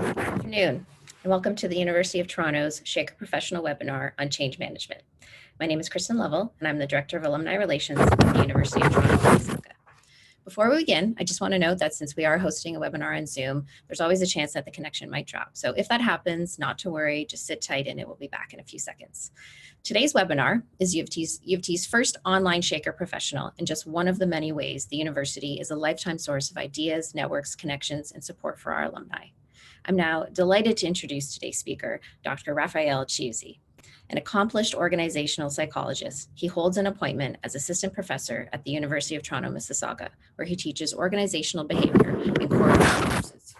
Good afternoon, and welcome to the University of Toronto's SHAKER Professional Webinar on Change Management. My name is Kristen Lovell, and I'm the Director of Alumni Relations at the University of Toronto, Mississauga. Before we begin, I just want to note that since we are hosting a webinar on Zoom, there's always a chance that the connection might drop. So if that happens, not to worry, just sit tight and it will be back in a few seconds. Today's webinar is U of T's first online SHAKER professional, and just one of the many ways the university is a lifetime source of ideas, networks, connections, and support for our alumni. I'm now delighted to introduce today's speaker, Dr. Rafael Chiuzi. An accomplished organizational psychologist, he holds an appointment as assistant professor at the University of Toronto, Mississauga, where he teaches organizational behavior and core courses.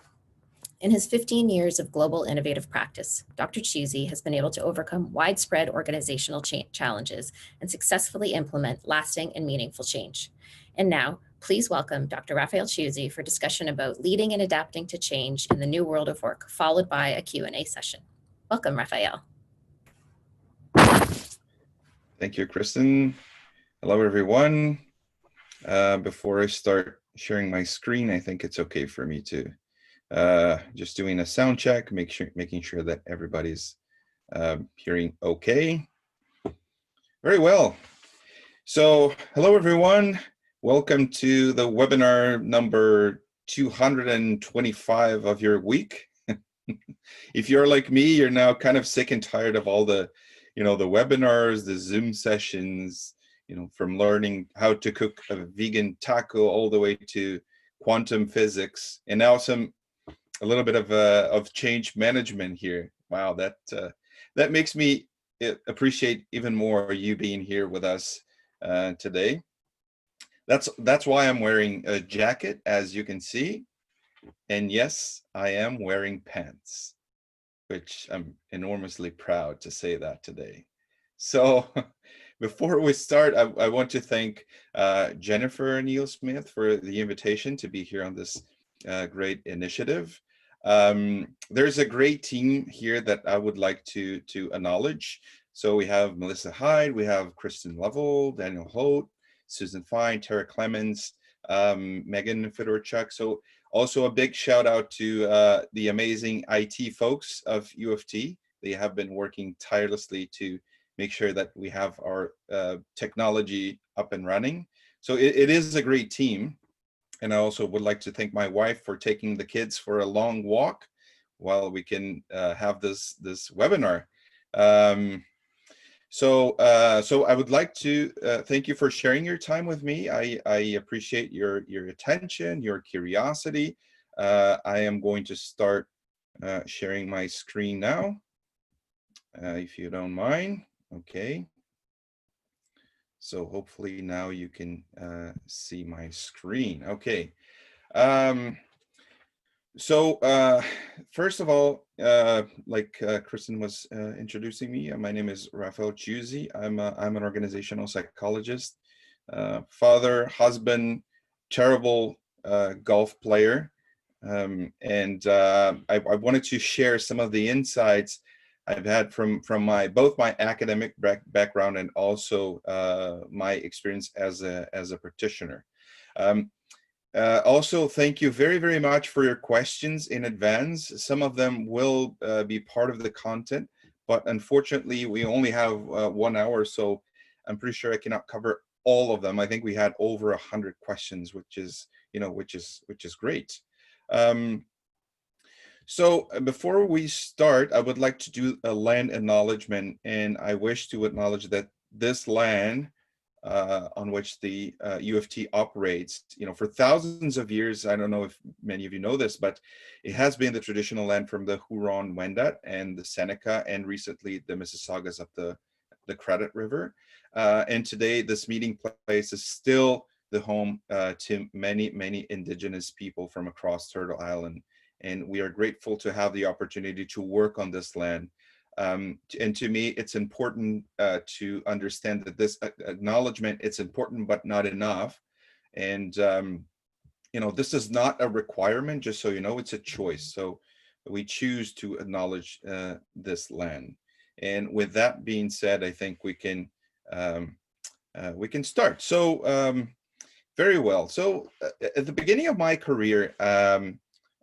In his 15 years of global innovative practice, Dr. Chiuzi has been able to overcome widespread organizational challenges and successfully implement lasting and meaningful change. And now, please welcome Dr. Rafael Chiuzi for discussion about leading and adapting to change in the new world of work, followed by a Q&A session. Welcome, Rafael. Thank you, Kristen. Hello, everyone. Before I start sharing my screen, I think it's okay for me to just doing a sound check, making sure that everybody's hearing okay. Very well. So, hello, everyone. Welcome to the webinar number 225 of your week. If you're like me, you're now kind of sick and tired of all the, the webinars, the Zoom sessions, from learning how to cook a vegan taco all the way to quantum physics, and now a little bit of change management here. Wow, that makes me appreciate even more you being here with us today. That's why I'm wearing a jacket, as you can see. And yes, I am wearing pants, which I'm enormously proud to say that today. So before we start, I want to thank Jennifer Neal Smith for the invitation to be here on this great initiative. There's a great team here that I would like to acknowledge. So we have Melissa Hyde, we have Kristen Lovell, Daniel Holt, Susan Fine, Tara Clemens, Megan Fedorchuk. So also a big shout out to the amazing IT folks of U of T. They have been working tirelessly to make sure that we have our technology up and running. So it is a great team. And I also would like to thank my wife for taking the kids for a long walk while we can have this webinar. So I would like to thank you for sharing your time with me. I appreciate your attention, your curiosity. I am going to start sharing my screen now, if you don't mind. Okay. So hopefully now you can see my screen. Okay. First of all, like Kristen was introducing me, my name is Rafael Chiuzi. I'm an organizational psychologist, father, husband, terrible golf player. And I wanted to share some of the insights I've had from both my academic background and also my experience as a practitioner. Also, thank you very, very much for your questions in advance. Some of them will be part of the content, but unfortunately, we only have 1 hour, so I'm pretty sure I cannot cover all of them. I think we had over 100 questions, which is great. So before we start, I would like to do a land acknowledgement, and I wish to acknowledge that this land on which the U of T operates, for thousands of years, I don't know if many of you know this, but it has been the traditional land from the Huron-Wendat and the Seneca, and recently the Mississaugas up the Credit River. And today, this meeting place is still the home to many, many Indigenous people from across Turtle Island. And we are grateful to have the opportunity to work on this land. And to me, it's important to understand that this acknowledgement, it's important, but not enough. And, this is not a requirement, just so you know, it's a choice. So we choose to acknowledge this land. And with that being said, I think we can start. So very well. So at the beginning of my career,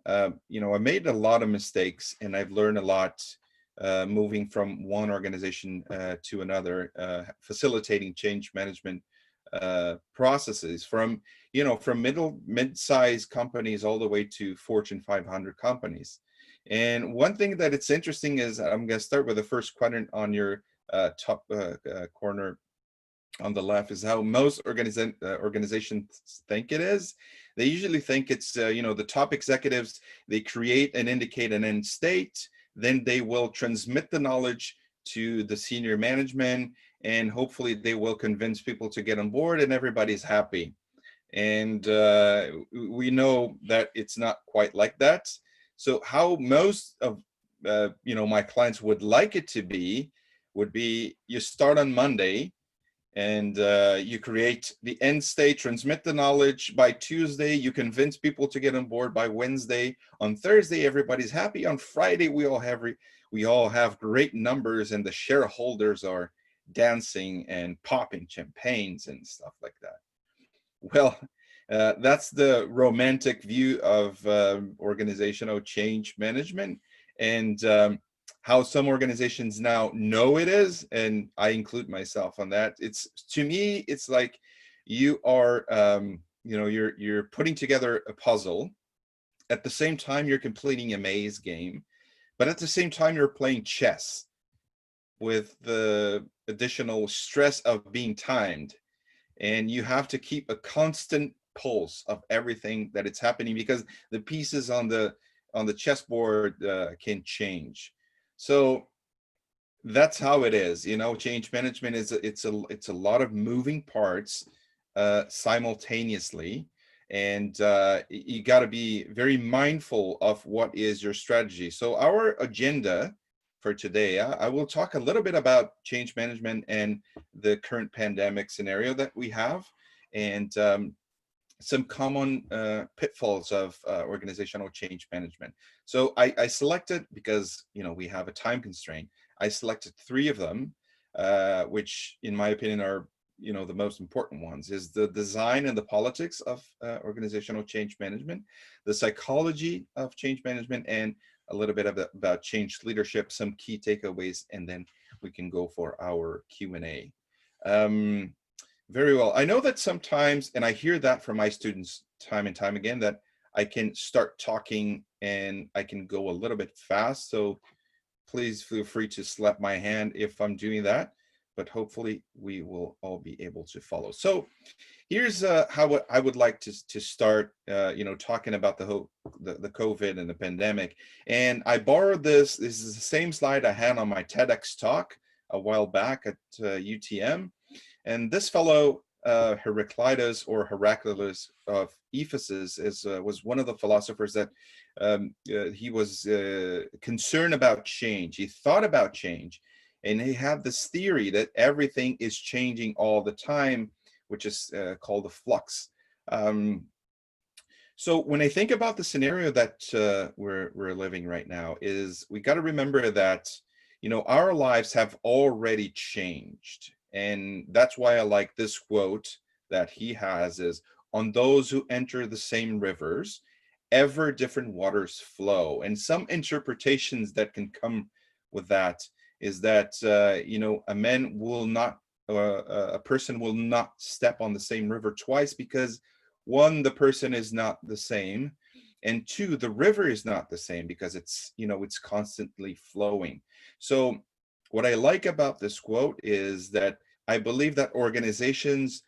I made a lot of mistakes, and I've learned a lot moving from one organization to another, facilitating change management processes from mid-sized companies all the way to Fortune 500 companies. And one thing that it's interesting is, I'm going to start with the first quadrant on your top corner on the left, is how most organizations think it is. They usually think it's, the top executives, they create and indicate an end state, then they will transmit the knowledge to the senior management, and hopefully they will convince people to get on board and everybody's happy. And we know that it's not quite like that. So how most of my clients would like it to be would be, you start on Monday, and you create the end state, transmit the knowledge. By Tuesday, you convince people to get on board. By Wednesday, on Thursday, everybody's happy. On Friday, we all have great numbers, and the shareholders are dancing and popping champagnes and stuff like that. Well, that's the romantic view of organizational change management, and how some organizations now know it is, and I include myself on that. To me, it's like you are, you're putting together a puzzle. At the same time, you're completing a maze game, but at the same time, you're playing chess with the additional stress of being timed. And you have to keep a constant pulse of everything that it's happening, because the pieces on the chessboard can change. So that's how it is. Change management is it's a lot of moving parts simultaneously, and you got to be very mindful of what is your strategy. So our agenda for today, I will talk a little bit about change management and the current pandemic scenario that we have, and some common pitfalls of organizational change management. So I selected, because we have a time constraint, I selected 3 of them, which in my opinion are the most important ones. Is the design and the politics of organizational change management, the psychology of change management, and a little bit about change leadership, some key takeaways, and then we can go for our Q&A. Very well. I know that sometimes, and I hear that from my students time and time again, that I can start talking and I can go a little bit fast. So please feel free to slap my hand if I'm doing that, but hopefully we will all be able to follow. So here's how I would like to start, talking about the COVID and the pandemic. And I borrowed this. This is the same slide I had on my TEDx talk a while back at UTM. And this fellow, Heraclitus of Ephesus, was one of the philosophers that he was concerned about change. He thought about change, and he had this theory that everything is changing all the time, which is called the flux. So when I think about the scenario that we're living right now, is we got to remember that our lives have already changed. And that's why I like this quote that he has, is, "On those who enter the same rivers, ever different waters flow." And some interpretations that can come with that is that, a person will not step on the same river twice, because 1, the person is not the same, and 2, the river is not the same, because it's constantly flowing. So what I like about this quote is that I believe that organizations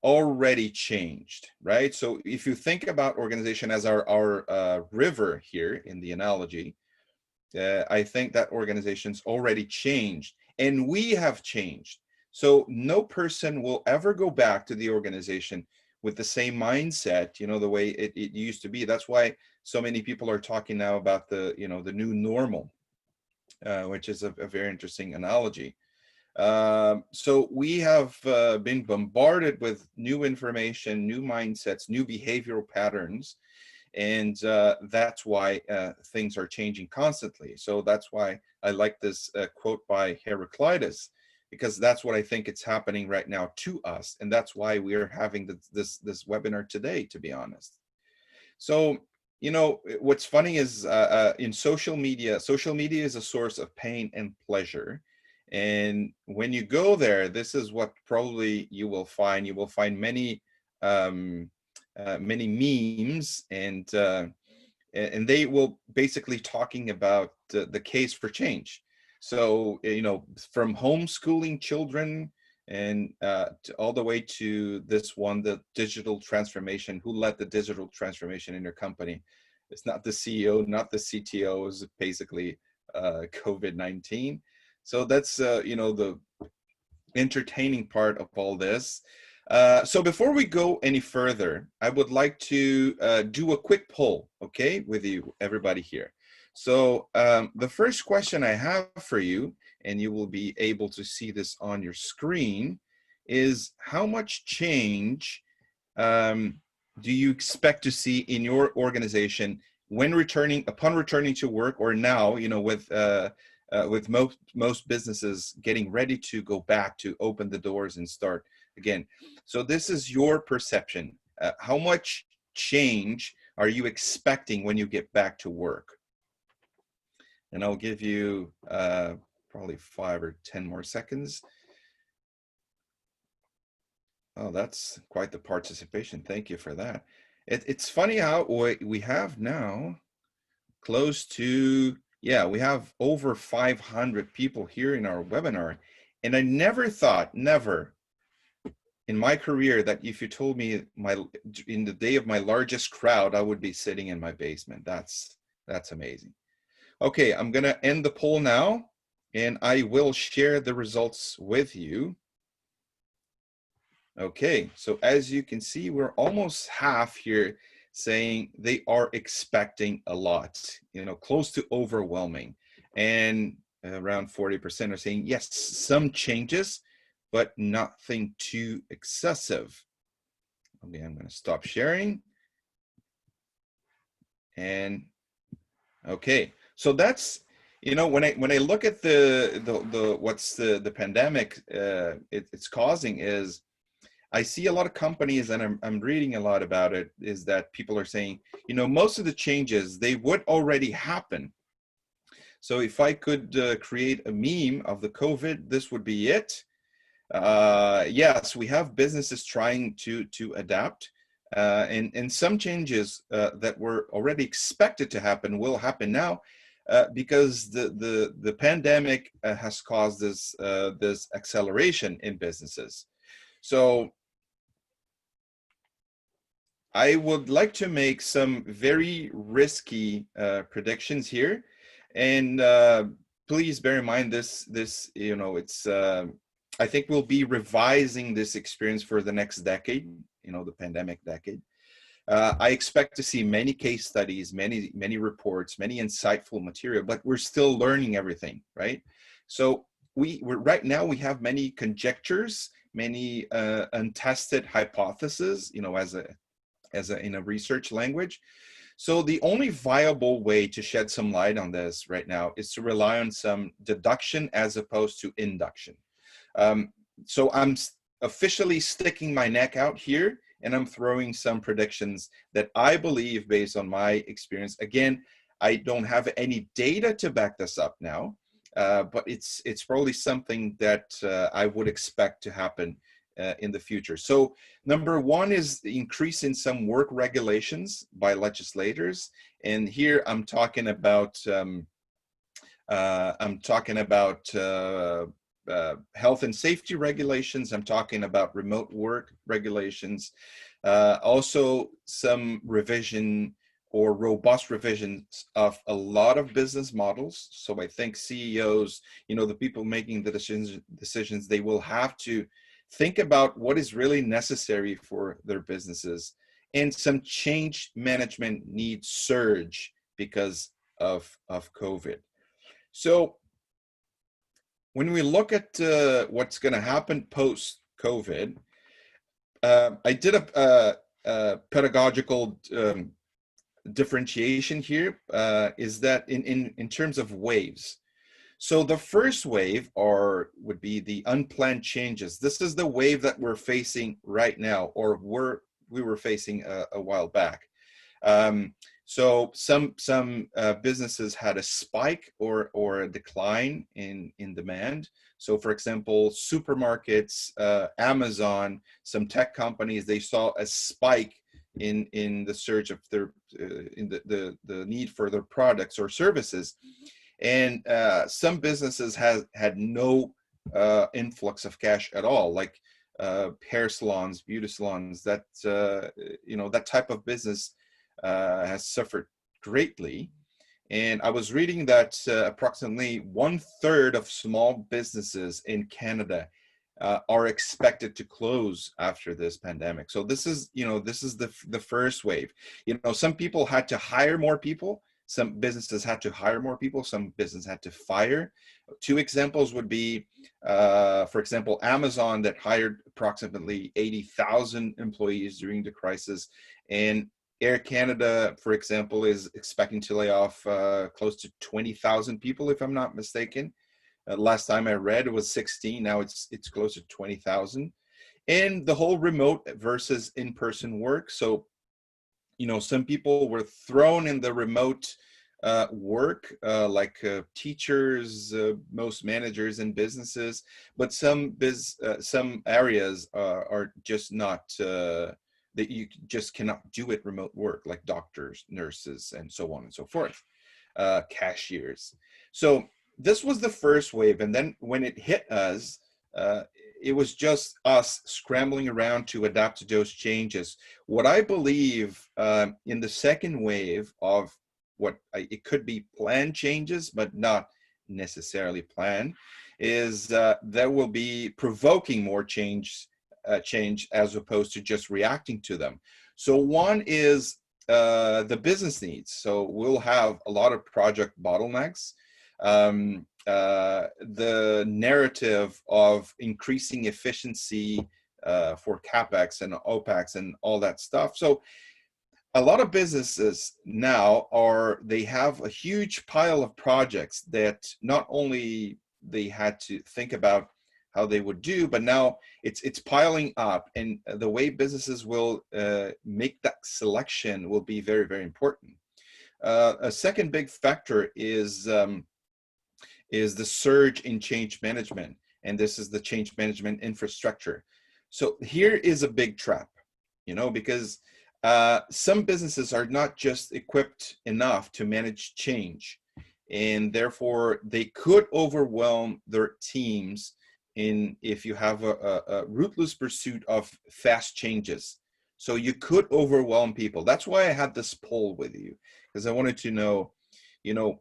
already changed, right? So if you think about organization as our river here in the analogy, I think that organizations already changed, and we have changed. So no person will ever go back to the organization with the same mindset, the way it used to be. That's why so many people are talking now about the new normal, which is a very interesting analogy. So we have been bombarded with new information, new mindsets, new behavioral patterns, and that's why things are changing constantly. So that's why I like this quote by Heraclitus, because that's what I think it's happening right now to us, and that's why we are having this webinar today, to be honest. So you know, what's funny is in social media is a source of pain and pleasure. And when you go there, this is what probably you will find. You will find many many memes, and they will basically talking about the case for change. So, you know, from homeschooling children and all the way to this one, the digital transformation. Who led the digital transformation in your company? It's not the CEO, not the CTO. It's basically COVID-19. So that's you know, the entertaining part of all this. So before we go any further, I would like to do a quick poll, okay, with you, everybody here. So the first question I have for you, and you will be able to see this on your screen, is how much change do you expect to see in your organization when upon returning to work, or now, you know, with most businesses getting ready to go back to open the doors and start again. So this is your perception. How much change are you expecting when you get back to work? And I'll give you probably 5 or 10 more seconds. Oh, that's quite the participation. Thank you for that. It's funny how we have now close to, yeah, we have over 500 people here in our webinar. And I never thought, never in my career, that if you told me in the day of my largest crowd, I would be sitting in my basement. That's amazing. Okay, I'm gonna end the poll now, and I will share the results with you. Okay, so as you can see, we're almost half here saying they are expecting a lot, you know, close to overwhelming. And around 40% are saying, yes, some changes, but nothing too excessive. Okay, I'm going to stop sharing. And okay, so that's, you know, when I look at what's the pandemic it's causing is, I see a lot of companies, and I'm reading a lot about it, is that people are saying, you know, most of the changes, they would already happen. So if I could create a meme of the COVID, this would be it. Yes, we have businesses trying to adapt, and some changes that were already expected to happen will happen now, because the pandemic has caused this acceleration in businesses. So I would like to make some very risky predictions here, and please bear in mind this, you know, it's I think we'll be revising this experience for the next decade, you know, the pandemic decade. I expect to see many case studies, many reports, many insightful material, but we're still learning everything, right? So we're right now, we have many conjectures, many untested hypotheses, you know, in a research language. So the only viable way to shed some light on this right now is to rely on some deduction as opposed to induction. So I'm officially sticking my neck out here, and I'm throwing some predictions that I believe, based on my experience. Again, I don't have any data to back this up now, but it's probably something that I would expect to happen in the future. So number one is the increase in some work regulations by legislators. And here I'm talking about health and safety regulations. I'm talking about remote work regulations. Also some revision or robust revisions of a lot of business models. So I think CEOs, you know, the people making the decisions, they will have to think about what is really necessary for their businesses. And some change management needs surge because of COVID. So when we look at what's going to happen post-COVID, I did a pedagogical differentiation here, is that in terms of waves. So the first wave would be the unplanned changes. This is the wave that we're facing right now, or we were facing a while back. So some businesses had a spike or a decline in demand. So for example, supermarkets, Amazon, some tech companies, they saw a spike in the surge of their in the need for their products or services. And some businesses had no influx of cash at all, like hair salons, beauty salons. That that type of business has suffered greatly. And I was reading that approximately 1/3 of small businesses in Canada are expected to close after this pandemic. So this is, this is the first wave. Some people had to hire more people. Some businesses had to hire more people. Some businesses had to fire. Two examples would be, for example, Amazon, that hired approximately 80,000 employees during the crisis, and Air Canada, for example, is expecting to lay off close to 20,000 people, if I'm not mistaken. Last time I read, it was 16. Now it's close to 20,000. And the whole remote versus in-person work. So, some people were thrown in the remote work, like teachers, most managers in businesses, but some areas are just not, that you just cannot do it remote work, like doctors, nurses, and so on and so forth, cashiers. So this was the first wave. And then when it hit us, it was just us scrambling around to adapt to those changes. What I believe in the second wave of it could be planned changes, but not necessarily planned, is there will be provoking more change as opposed to just reacting to them. So one is the business needs. So we'll have a lot of project bottlenecks. The narrative of increasing efficiency for CapEx and OpEx and all that stuff. So a lot of businesses now they have a huge pile of projects that not only they had to think about how they would do, but now it's piling up, and the way businesses will make that selection will be very, very important. A second big factor is the surge in change management, and this is the change management infrastructure. So here is a big trap, because some businesses are not just equipped enough to manage change, and therefore they could overwhelm their teams if you have a ruthless pursuit of fast changes. So you could overwhelm people. That's why I had this poll with you, because I wanted to know,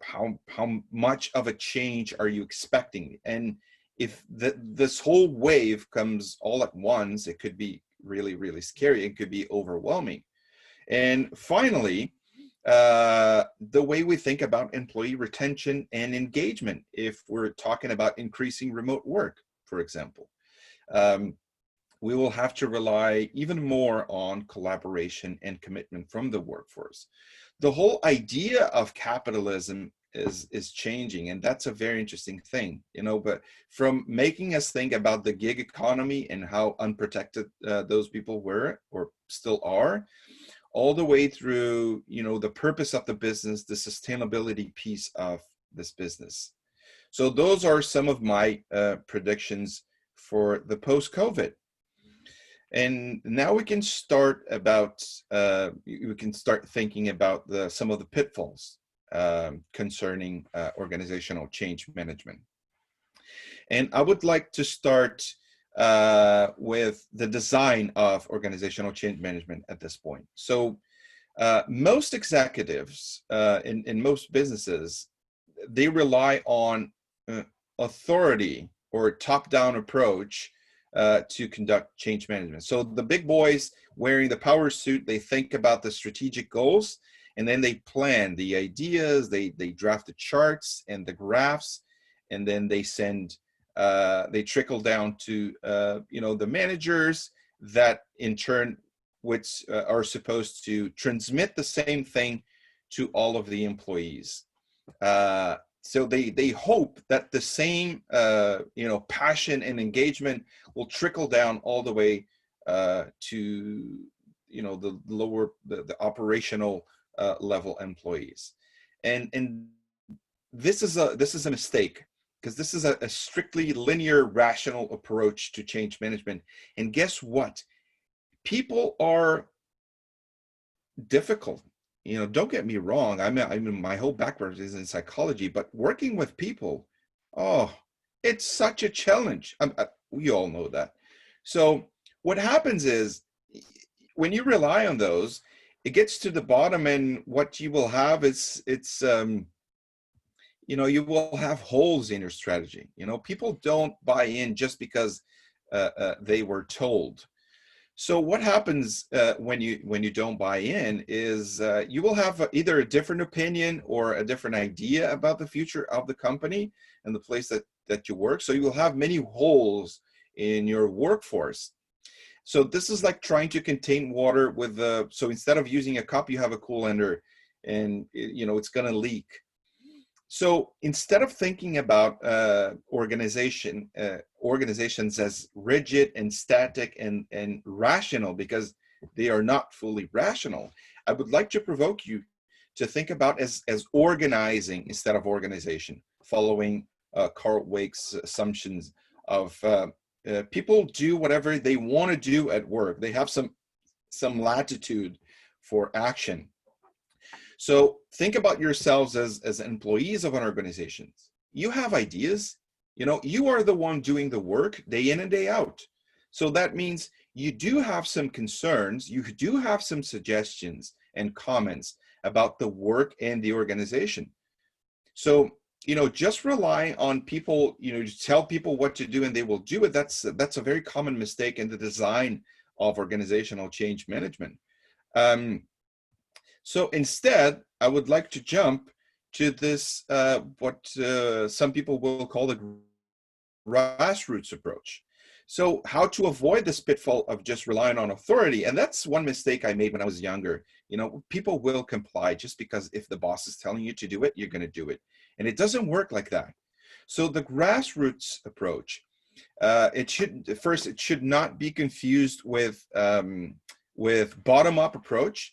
how much of a change are you expecting? And if this whole wave comes all at once, it could be really, really scary. It could be overwhelming. And finally, the way we think about employee retention and engagement, if we're talking about increasing remote work, for example, we will have to rely even more on collaboration and commitment from the workforce. The whole idea of capitalism is changing, and that's a very interesting thing, but from making us think about the gig economy and how unprotected those people were or still are, all the way through, the purpose of the business, the sustainability piece of this business. So those are some of my predictions for the post-COVID. And now we can start thinking about some of the pitfalls concerning organizational change management. And I would like to start with the design of organizational change management at this point. So most executives in most businesses, they rely on authority or top-down approach to conduct change management. So the big boys wearing the power suit, they think about the strategic goals, and then they plan the ideas, they draft the charts and the graphs, and then they trickle down to the managers that in turn which are supposed to transmit the same thing to all of the employees. So they hope that the same passion and engagement will trickle down all the way to the operational level employees. And this is a mistake, because this is a strictly linear, rational approach to change management. And guess what? People are difficult. Don't get me wrong. I mean, my whole background is in psychology, but working with people, oh, it's such a challenge. We all know that. So what happens is, when you rely on those, it gets to the bottom, and what you will have is you will have holes in your strategy. People don't buy in just because they were told. So what happens when you don't buy in is you will have either a different opinion or a different idea about the future of the company and the place that you work. So you will have many holes in your workforce. So this is like trying to contain water with so instead of using a cup, you have a colander, and it's going to leak. So instead of thinking about organizations as rigid and static and rational, because they are not fully rational, I would like to provoke you to think about as organizing instead of organization, following Carl Wake's assumptions of people do whatever they want to do at work. They have some latitude for action. So think about yourselves as employees of an organization. You have ideas. You are the one doing the work day in and day out. So that means you do have some concerns. You do have some suggestions and comments about the work and the organization. So, just rely on people, tell people what to do and they will do it. That's a very common mistake in the design of organizational change management. So instead, I would like to jump to this, what some people will call the grassroots approach. So how to avoid this pitfall of just relying on authority. And that's one mistake I made when I was younger. People will comply just because if the boss is telling you to do it, you're going to do it. And it doesn't work like that. So the grassroots approach, it should not be confused with bottom-up approach.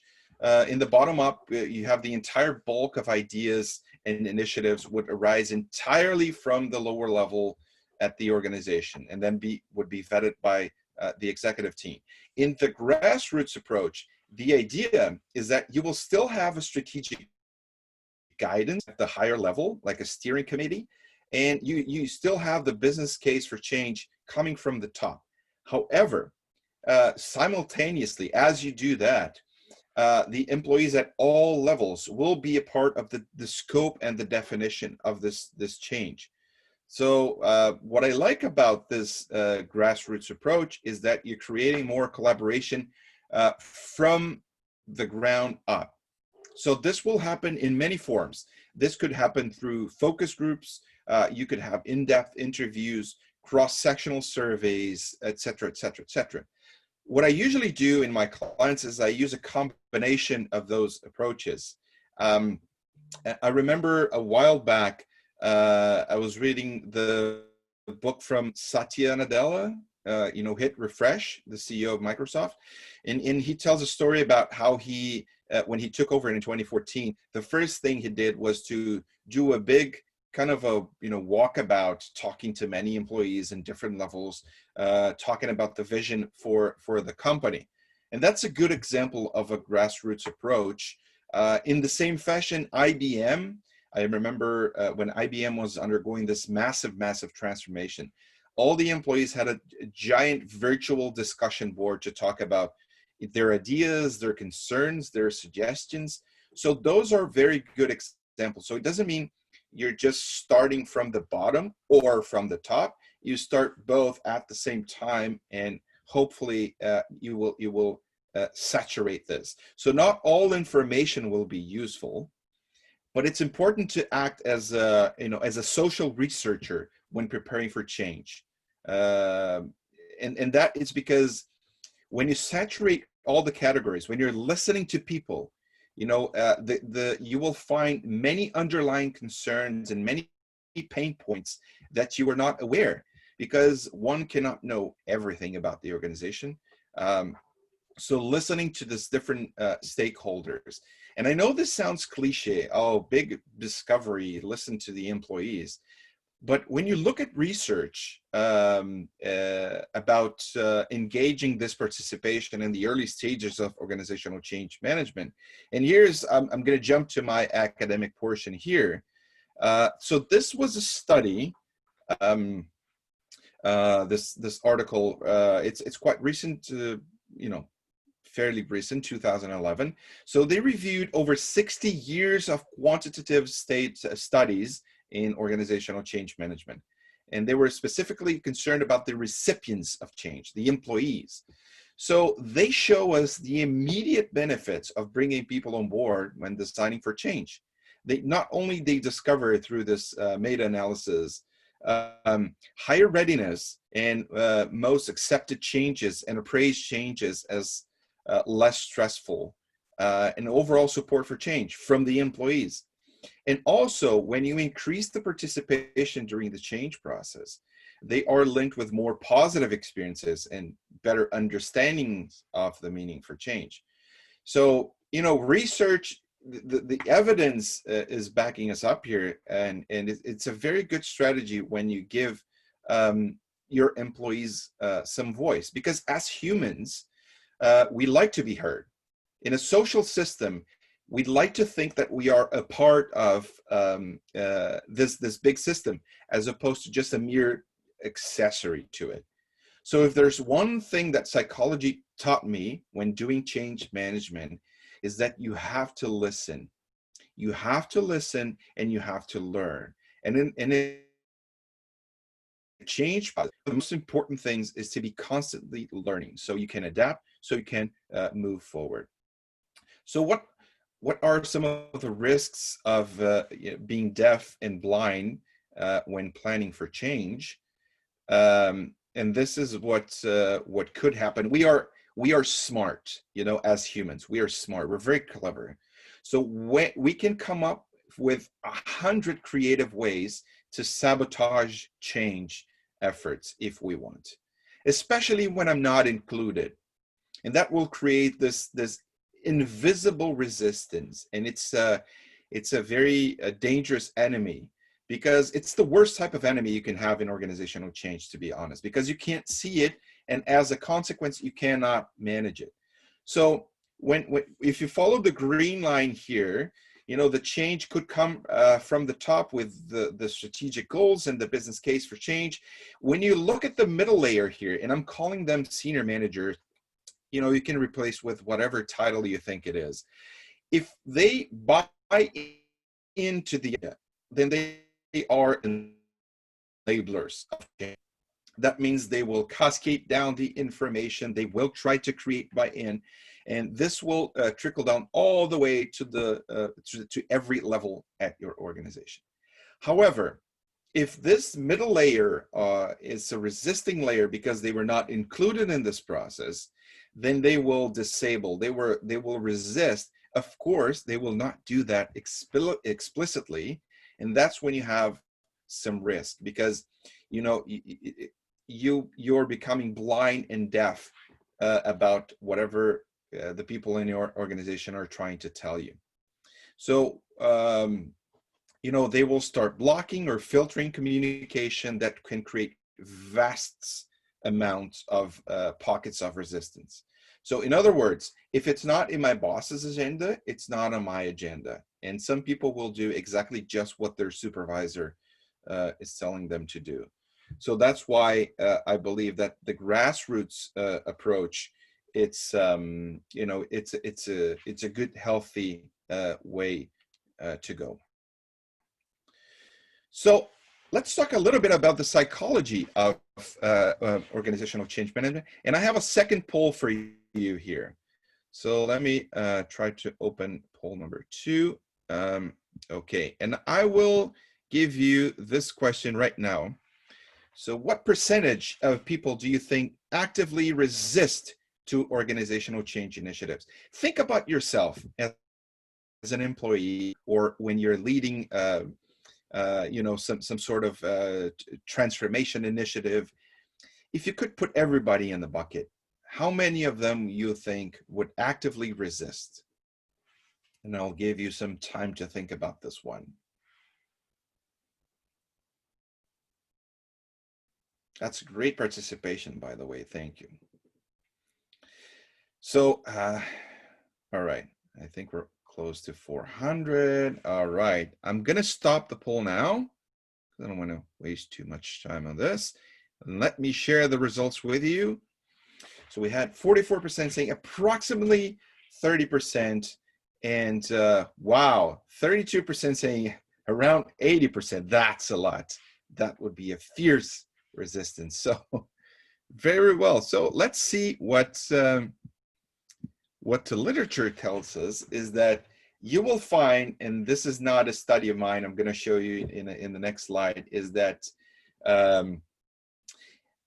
In the bottom-up, you have the entire bulk of ideas and initiatives would arise entirely from the lower level at the organization, and then would be vetted by the executive team. In the grassroots approach, the idea is that you will still have a strategic guidance at the higher level, like a steering committee, and you still have the business case for change coming from the top. However, simultaneously, as you do that, the employees at all levels will be a part of the scope and the definition of this change. So what I like about this grassroots approach is that you're creating more collaboration from the ground up. So this will happen in many forms. This could happen through focus groups. You could have in-depth interviews, cross-sectional surveys, et cetera, et cetera, et cetera. What I usually do in my clients is I use a combination of those approaches. I remember a while back, I was reading the book from Satya Nadella, Hit Refresh, the CEO of Microsoft. And he tells a story about how he, when he took over in 2014, the first thing he did was to do a big kind of a walkabout, talking to many employees in different levels, talking about the vision for the company. And that's a good example of a grassroots approach. In the same fashion, IBM, I remember when IBM was undergoing this massive transformation, all the employees had a giant virtual discussion board to talk about their ideas, their concerns, their suggestions. So those are very good examples. So it doesn't mean you're just starting from the bottom or from the top. You start both at the same time, and hopefully you will saturate this. So not all information will be useful, but it's important to act as a social researcher when preparing for change. And that is because when you saturate all the categories, when you're listening to people, you will find many underlying concerns and many pain points that you are not aware, because one cannot know everything about the organization. So listening to these different stakeholders, And I know this sounds cliche, oh, big discovery, listen to the employees. But when you look at research about engaging this participation in the early stages of organizational change management, and here's, I'm going to jump to my academic portion here. So this was a study, this article, it's quite recent, fairly recent, 2011. So they reviewed over 60 years of quantitative studies in organizational change management. And they were specifically concerned about the recipients of change, the employees. So they show us the immediate benefits of bringing people on board when designing for change. They not only they discover through this meta-analysis higher readiness and most accepted changes and appraised changes as less stressful, and overall support for change from the employees. And also, when you increase the participation during the change process, they are linked with more positive experiences and better understandings of the meaning for change. So, research, the evidence is backing us up here, and it's a very good strategy when you give your employees some voice, because as humans, we like to be heard. In a social system, we'd like to think that we are a part of this big system, as opposed to just a mere accessory to it. So if there's one thing that psychology taught me when doing change management, is that you have to listen. You have to listen and you have to learn. And in change, the most important things is to be constantly learning, so you can adapt, so you can move forward. So what are some of the risks of being deaf and blind when planning for change? And this is what could happen. We are smart, as humans. We are smart. We're very clever. So we can come up with 100 creative ways to sabotage change efforts if we want, especially when I'm not included. And that will create this invisible resistance. And it's a very dangerous enemy, because it's the worst type of enemy you can have in organizational change, to be honest, because you can't see it. And as a consequence, you cannot manage it. So if you follow the green line here, the change could come from the top with the strategic goals and the business case for change. When you look at the middle layer here, and I'm calling them senior managers, you can replace with whatever title you think it is. If they buy into then they are enablers of change. That means they will cascade down the information. They will try to create buy-in, and this will trickle down all the way to every level at your organization. However, if this middle layer is a resisting layer because they were not included in this process, then they will disable. They will resist. Of course, they will not do that explicitly, and that's when you have some risk, because you're becoming blind and deaf about whatever the people in your organization are trying to tell you. So they will start blocking or filtering communication that can create vast amounts of pockets of resistance. So in other words, if it's not in my boss's agenda, it's not on my agenda. And some people will do exactly just what their supervisor is telling them to do. So that's why I believe that the grassroots approach, it's a good, healthy way to go. So let's talk a little bit about the psychology of organizational change management. And I have a second poll for you here. So let me try to open poll number 2. Okay, and I will give you this question right now. So what percentage of people do you think actively resist to organizational change initiatives? Think about yourself as an employee, or when you're leading some sort of transformation initiative. If you could put everybody in the bucket, how many of them you think would actively resist? And I'll give you some time to think about this one. That's great participation, by the way. Thank you. So, all right. I think we're close to 400. All right. I'm going to stop the poll now. I don't want to waste too much time on this. And let me share the results with you. So we had 44% saying approximately 30%. And wow, 32% saying around 80%. That's a lot. That would be a fierce resistance. So very well. So let's see what the literature tells us is that you will find, and this is not a study of mine, I'm going to show you in the next slide, is that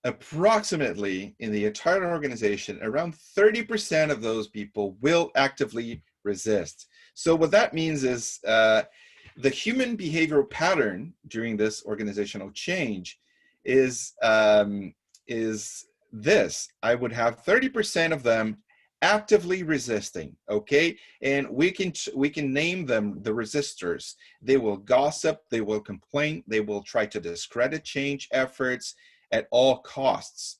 approximately in the entire organization, around 30% of those people will actively resist. So what that means is the human behavioral pattern during this organizational change is this. I would have 30% of them actively resisting, okay? And we can name them the resistors. They will gossip, they will complain, they will try to discredit change efforts at all costs.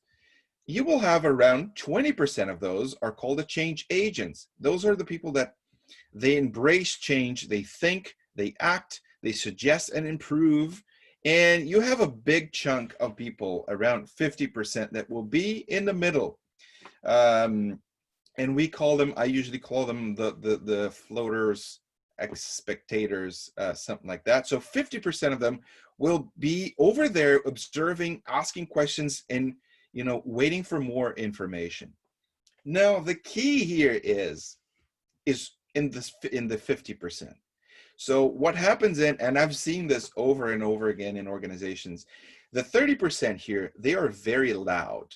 You will have around 20% of those are called the change agents. Those are the people that they embrace change, they think, they act, they suggest and improve. And you have a big chunk of people, around 50%, that will be in the middle. And we call them, I usually call them the floaters, spectators, something like that. So 50% of them will be over there observing, asking questions, and waiting for more information. Now the key here is in the 50%. So what happens and I've seen this over and over again in organizations, the 30% here, they are very loud.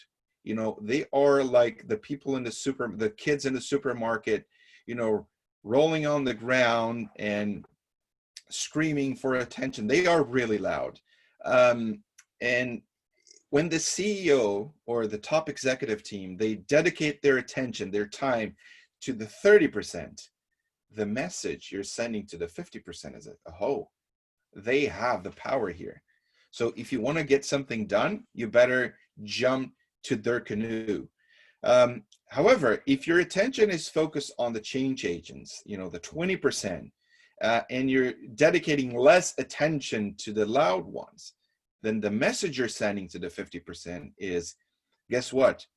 They are like the people in the kids in the supermarket, rolling on the ground and screaming for attention. They are really loud. And when the CEO or the top executive team, they dedicate their attention, their time to the 30%, the message you're sending to the 50% is, oh, they have the power here. So if you want to get something done, you better jump to their canoe. However, if your attention is focused on the change agents, the 20%, and you're dedicating less attention to the loud ones, then the message you're sending to the 50% is, guess what?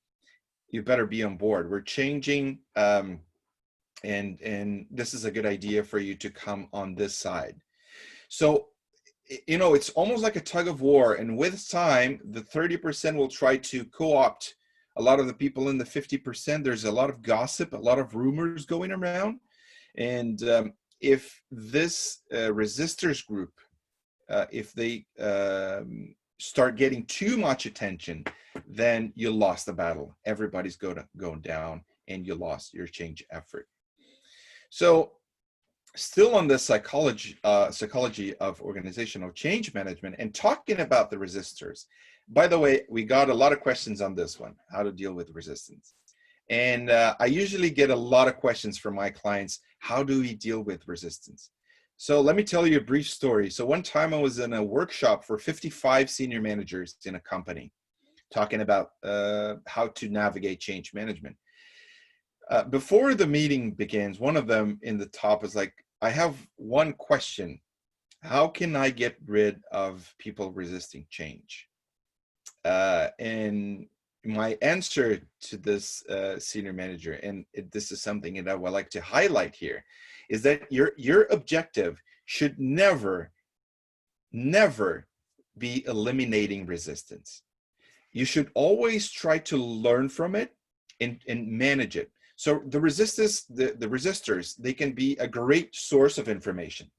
You better be on board. We're changing, and this is a good idea for you to come on this side. So, it's almost like a tug of war, and with time, the 30% will try to co-opt a lot of the people in the 50%. There's a lot of gossip, a lot of rumors going around, and if this resistors group, if they start getting too much attention, then you lost the battle. Everybody's going down, and you lost your change effort. So still on the psychology of organizational change management and talking about the resistors. By the way, we got a lot of questions on this one, how to deal with resistance. And I usually get a lot of questions from my clients, how do we deal with resistance? So let me tell you a brief story. So one time I was in a workshop for 55 senior managers in a company, talking about how to navigate change management. Before the meeting begins, one of them in the top is like, I have one question. How can I get rid of people resisting change? And my answer to this senior manager, and this is something that I would like to highlight here, is that your objective should never be eliminating resistance. You should always try to learn from it and manage it. So the resistors, they can be a great source of information.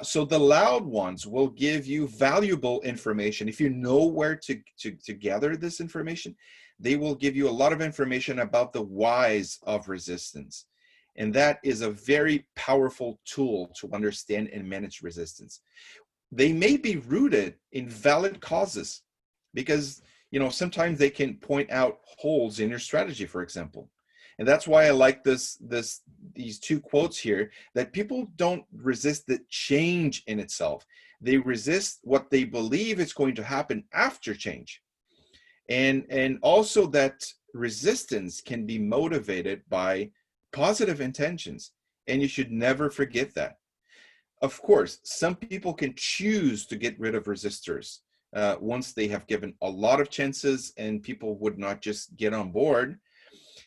So the loud ones will give you valuable information. If you know where to gather this information, they will give you a lot of information about the whys of resistance. And that is a very powerful tool to understand and manage resistance. They may be rooted in valid causes because, sometimes they can point out holes in your strategy, for example. And that's why I like these two quotes here, that people don't resist the change in itself. They resist what they believe is going to happen after change. And also that resistance can be motivated by positive intentions. And you should never forget that. Of course, some people can choose to get rid of resistors once they have given a lot of chances and people would not just get on board.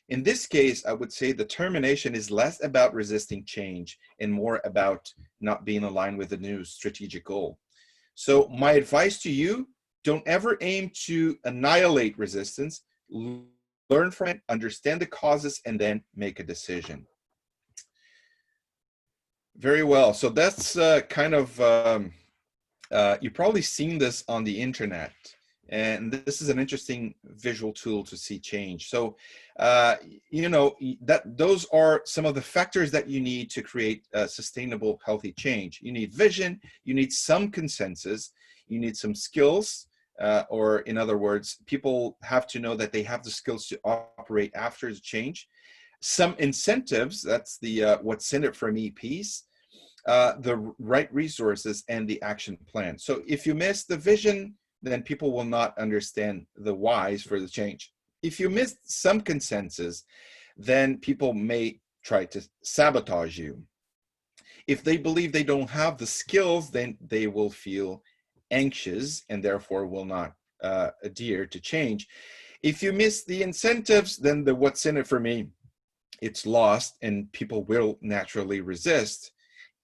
In this case, I would say the termination is less about resisting change and more about not being aligned with the new strategic goal. So my advice to you, don't ever aim to annihilate resistance. Learn from it, understand the causes, and then make a decision. Very well. So that's kind of, you've probably seen this on the internet. And this is an interesting visual tool to see change. So, you know, those are some of the factors that you need to create a sustainable, healthy change. You need vision, you need some consensus, you need some skills, or in other words, people have to know that they have the skills to operate after the change. Some incentives, that's the what's in it for me piece, the right resources, and the action plan. So if you miss the vision, then people will not understand the whys for the change. If you miss some consensus, then people may try to sabotage you. If they believe they don't have the skills, then they will feel anxious and therefore will not adhere to change. If you miss the incentives, then the what's in it for me, it's lost and people will naturally resist.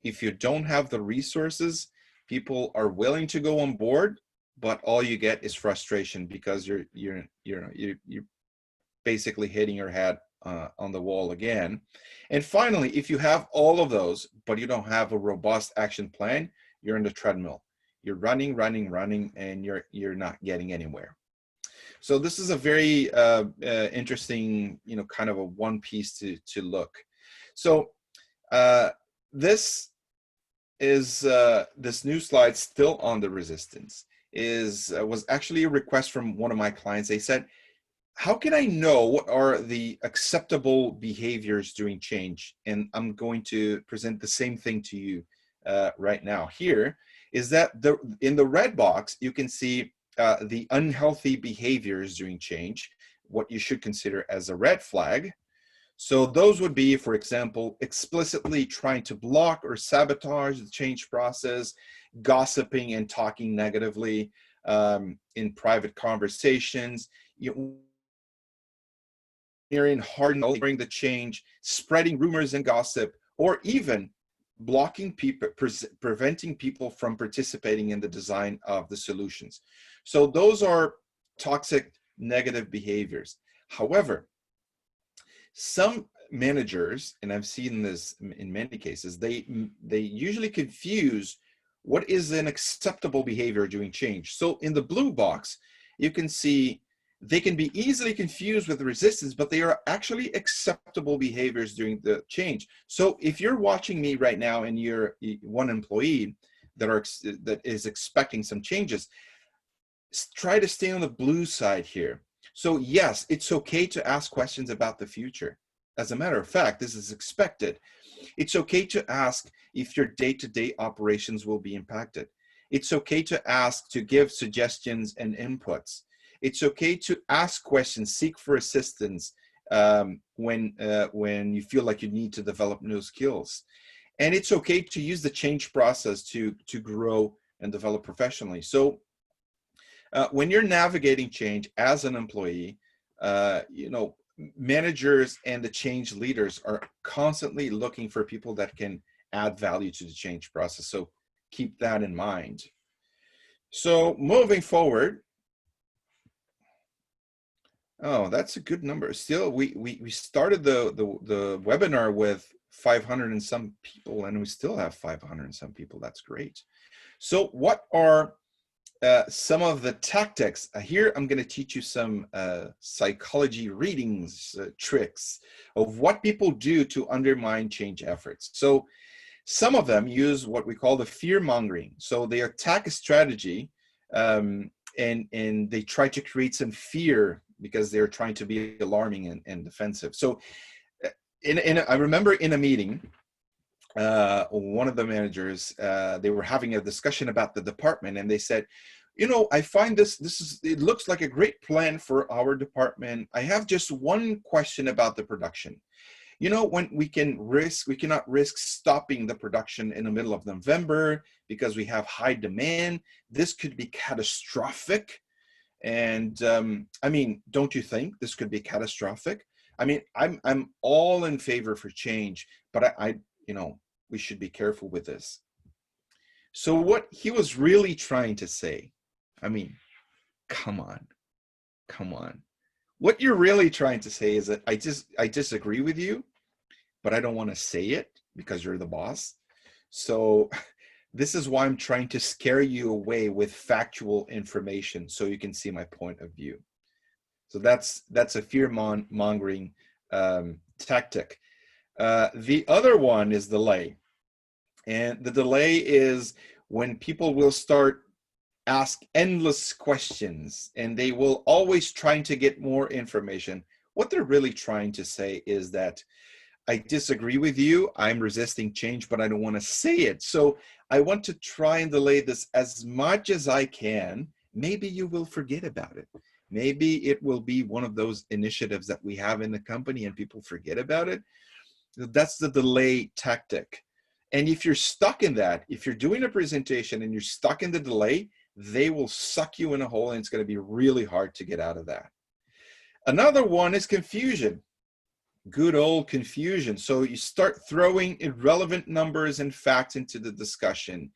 If you don't have the resources, people are willing to go on board, but all you get is frustration because you're basically hitting your head on the wall again. And finally, if you have all of those, but you don't have a robust action plan, you're in the treadmill. You're running, and you're not getting anywhere. So this is a very interesting, you know, kind of a one piece to look. So this is this new slide still on the resistance was actually a request from one of my clients. They said, how can I know what are the acceptable behaviors during change? And I'm going to present the same thing to you right now. Here is that in the red box, you can see the unhealthy behaviors during change, what you should consider as a red flag. So those would be, for example, explicitly trying to block or sabotage the change process, gossiping and talking negatively in private conversations, hearing hard during the change, spreading rumors and gossip, or even blocking people, preventing people from participating in the design of the solutions. So those are toxic, negative behaviors. However, some managers, and I've seen this in many cases, they usually confuse what is an acceptable behavior during change. So in the blue box, you can see they can be easily confused with resistance, but they are actually acceptable behaviors during the change. So if you're watching me right now and you're one employee that is expecting some changes, try to stay on the blue side here. So yes, it's okay to ask questions about the future. As a matter of fact, this is expected. It's okay to ask if your day-to-day operations will be impacted. It's okay to ask to give suggestions and inputs. It's okay to ask questions, seek for assistance when you feel like you need to develop new skills. And it's okay to use the change process to grow and develop professionally. So when you're navigating change as an employee, you know, managers and the change leaders are constantly looking for people that can add value to the change process. So keep that in mind. So moving forward, oh, that's a good number. Still, we started the webinar with 500 and some people, and we still have 500 and some people. That's great. So what are some of the tactics? Here, I'm going to teach you some psychology readings tricks of what people do to undermine change efforts. So some of them use what we call the fear mongering. So they attack a strategy and they try to create some fear because they're trying to be alarming and defensive. So I remember in a meeting, one of the managers, they were having a discussion about the department, and they said, you know, I find it looks like a great plan for our department. I have just one question about the production. You know, when we cannot risk stopping the production in the middle of November because we have high demand. This could be catastrophic. And I mean, don't you think this could be catastrophic? I mean, I'm all in favor for change, but I you know, we should be careful with this. So what he was really trying to say, I mean, come on. What you're really trying to say is that I disagree with you, but I don't want to say it because you're the boss. So this is why I'm trying to scare you away with factual information so you can see my point of view. So that's a fear-mongering tactic. The other one is delay. And the delay is when people will ask endless questions, and they will always trying to get more information. What they're really trying to say is that I disagree with you, I'm resisting change, but I don't want to say it. So I want to try and delay this as much as I can. Maybe you will forget about it. Maybe it will be one of those initiatives that we have in the company and people forget about it. That's the delay tactic. And if you're stuck in that, if you're doing a presentation and you're stuck in the delay, they will suck you in a hole, and it's going to be really hard to get out of that. Another one is confusion. Good old confusion. So you start throwing irrelevant numbers and facts into the discussion,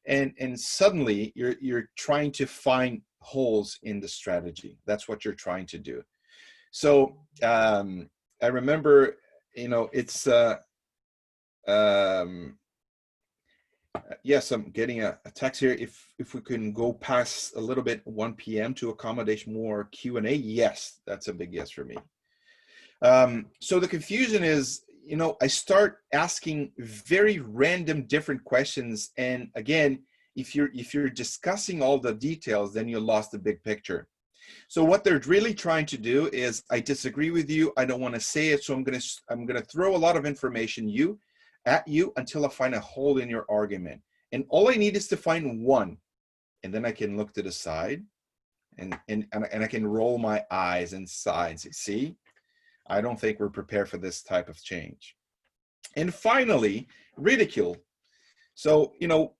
and suddenly you're trying to find holes in the strategy. That's what you're trying to do. So I remember, you know, it's yes, I'm getting a text here. If we can go past a little bit 1 p.m. to accommodate more Q&A, yes, that's a big yes for me. So the confusion is, you know, I start asking very random different questions. And again, if you're discussing all the details, then you lost the big picture. So what they're really trying to do is, I disagree with you, I don't want to say it, so I'm gonna throw a lot of information at you until I find a hole in your argument. And all I need is to find one, and then I can look to the side and I can roll my eyes and sides. See, I don't think we're prepared for this type of change. And finally, ridicule. So, you know,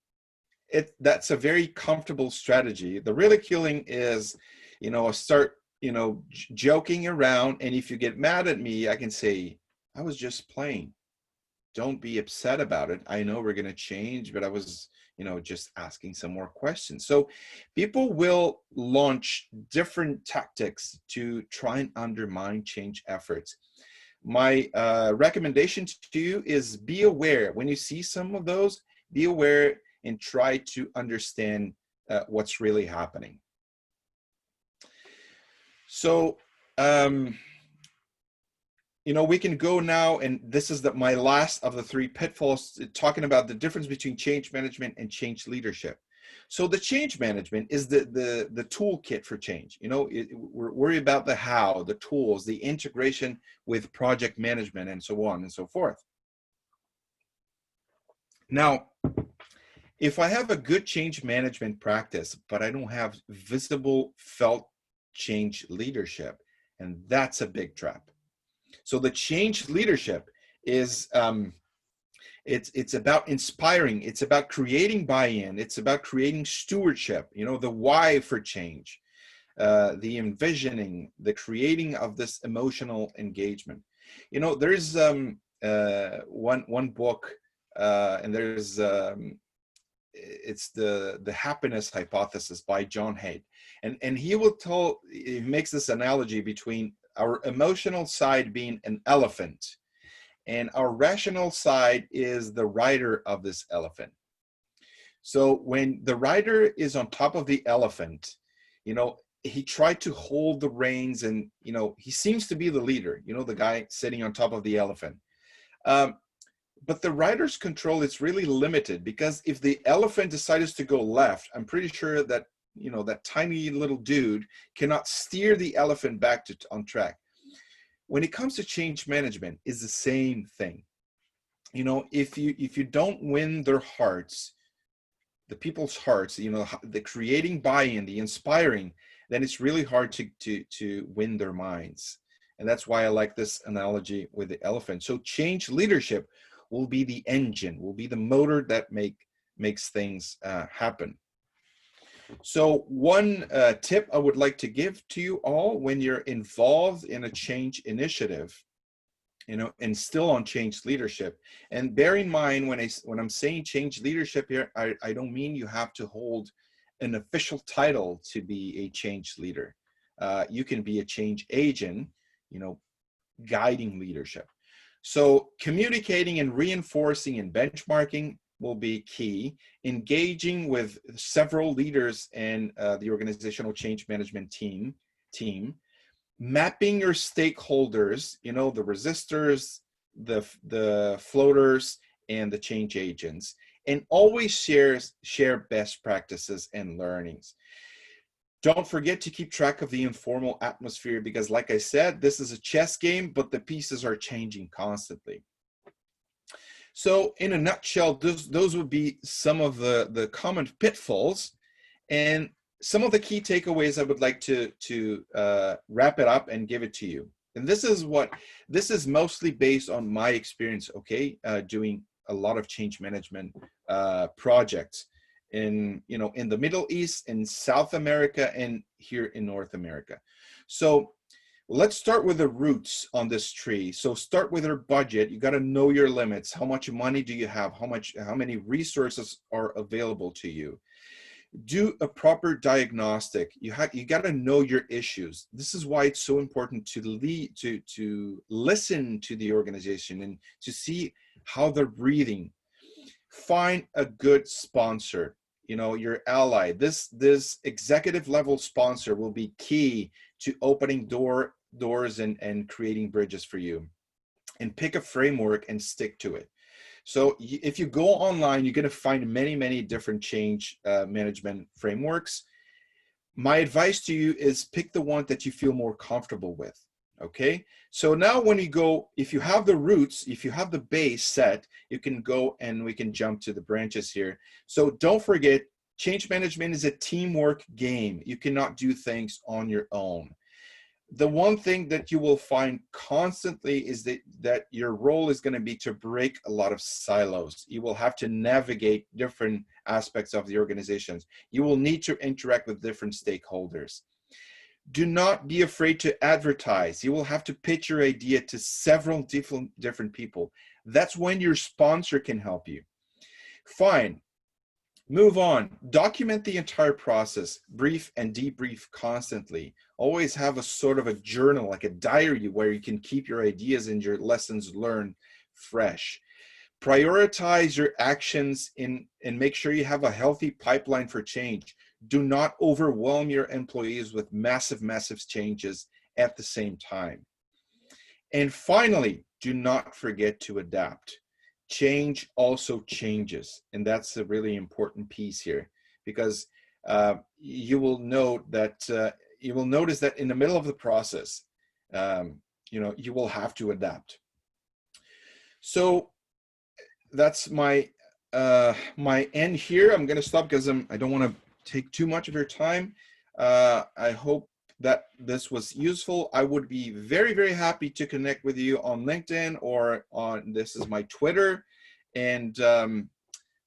that's a very comfortable strategy. The ridiculing is, you know, start, you know, joking around. And if you get mad at me, I can say, I was just playing. Don't be upset about it. I know we're going to change, but I was, you know, just asking some more questions. So people will launch different tactics to try and undermine change efforts. My recommendation to you is be aware. When you see some of those, be aware and try to understand what's really happening. So, you know, we can go now, and this is my last of the 3 pitfalls, talking about the difference between change management and change leadership. So the change management is the toolkit for change. You know, we're worried about the how, the tools, the integration with project management, and so on and so forth. Now, if I have a good change management practice, but I don't have visible, felt change leadership, and that's a big trap. So the change leadership is, it's about inspiring, it's about creating buy-in, it's about creating stewardship, you know, the why for change, the envisioning, the creating of this emotional engagement. You know, there's one book, and there's, it's the happiness hypothesis by John Haidt. And he makes this analogy between our emotional side being an elephant, and our rational side is the rider of this elephant. So when the rider is on top of the elephant, you know, he tried to hold the reins, and, you know, he seems to be the leader, you know, the guy sitting on top of the elephant. But the rider's control is really limited, because if the elephant decides to go left, I'm pretty sure that that tiny little dude cannot steer the elephant back on track. When it comes to change management, it's the same thing. If you don't win their hearts, the people's hearts, the creating buy-in, the inspiring, then it's really hard to win their minds. And that's why I like this analogy with the elephant. So change leadership will be the engine, will be the motor that makes things happen. So one tip I would like to give to you all when you're involved in a change initiative, and still on change leadership. And bear in mind, when I'm saying change leadership here, I don't mean you have to hold an official title to be a change leader. You can be a change agent, guiding leadership. So communicating and reinforcing and benchmarking will be key. Engaging with several leaders and the organizational change management team. Mapping your stakeholders, the resistors, the floaters, and the change agents, and always share best practices and learnings. Don't forget to keep track of the informal atmosphere, because like I said, this is a chess game, but the pieces are changing constantly. So in a nutshell, those would be some of the common pitfalls and some of the key takeaways. I would like to wrap it up and give it to you. And this is mostly based on my experience, doing a lot of change management projects in the Middle East, in South America, and here in North America. So let's start with the roots on this tree. So start with your budget. You got to know your limits. How much money do you have? How many resources are available to you? Do a proper diagnostic. You got to know your issues. This is why it's so important to listen to the organization and to see how they're breathing. Find a good sponsor, your ally. This executive level sponsor will be key to opening doors and creating bridges for you. And pick a framework and stick to it. So if you go online, you're going to find many different change management frameworks. My advice to you is pick the one that you feel more comfortable with. Okay. So now when you go, if you have the roots, if you have the base set, you can go and we can jump to the branches here. So don't forget, change management is a teamwork game. You cannot do things on your own. The one thing that you will find constantly is that your role is going to be to break a lot of silos. You will have to navigate different aspects of the organizations. You will need to interact with different stakeholders. Do not be afraid to advertise. You will have to pitch your idea to several different people. That's when your sponsor can help you. Fine. Move on. Document the entire process. Brief and debrief constantly. Always have a sort of a journal, like a diary, where you can keep your ideas and your lessons learned fresh. Prioritize your actions and make sure you have a healthy pipeline for change. Do not overwhelm your employees with massive changes at the same time. And finally, do not forget to adapt. Change also changes, and that's a really important piece here, because you will notice that in the middle of the process, you will have to adapt. So that's my end here. I'm going to stop because I don't want to take too much of your time. I hope that this was useful. I would be very happy to connect with you on LinkedIn or this is my Twitter. And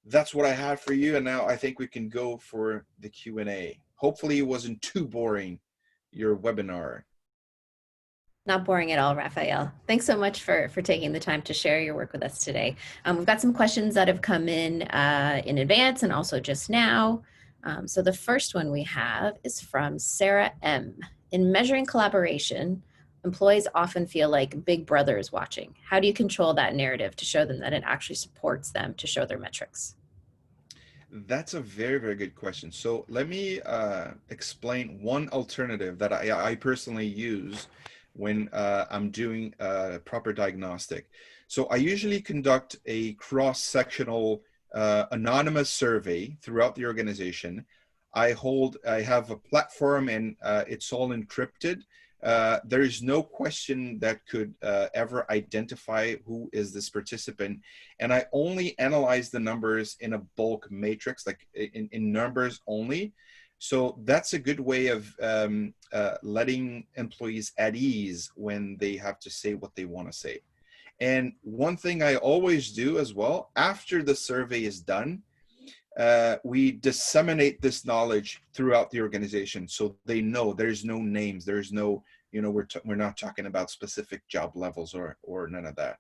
that's what I have for you. And now I think we can go for the Q&A. Hopefully it wasn't too boring, your webinar. Not boring at all, Rafael. Thanks so much for taking the time to share your work with us today. We've got some questions that have come in advance and also just now. So the first one we have is from Sarah M. In measuring collaboration, employees often feel like Big Brother is watching. How do you control that narrative to show them that it actually supports them to show their metrics? That's a very good question. So let me explain one alternative that I personally use when I'm doing a proper diagnostic. So I usually conduct a cross-sectional anonymous survey throughout the organization. I have a platform, and it's all encrypted. There is no question that could ever identify who is this participant. And I only analyze the numbers in a bulk matrix, like in numbers only. So that's a good way of letting employees at ease when they have to say what they want to say. And one thing I always do as well, after the survey is done, we disseminate this knowledge throughout the organization, so they know there's no names, there's no, we're not talking about specific job levels or none of that.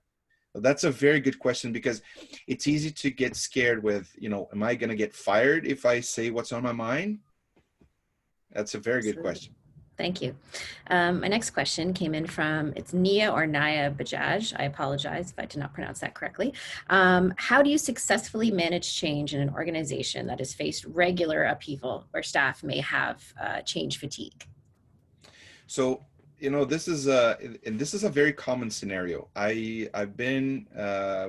So that's a very good question, because it's easy to get scared with, am I going to get fired if I say what's on my mind? That's a very good question. Thank you. My next question came in from, it's Nia or Naya Bajaj. I apologize if I did not pronounce that correctly. How do you successfully manage change in an organization that has faced regular upheaval where staff may have change fatigue? So, this is a very common scenario. I've been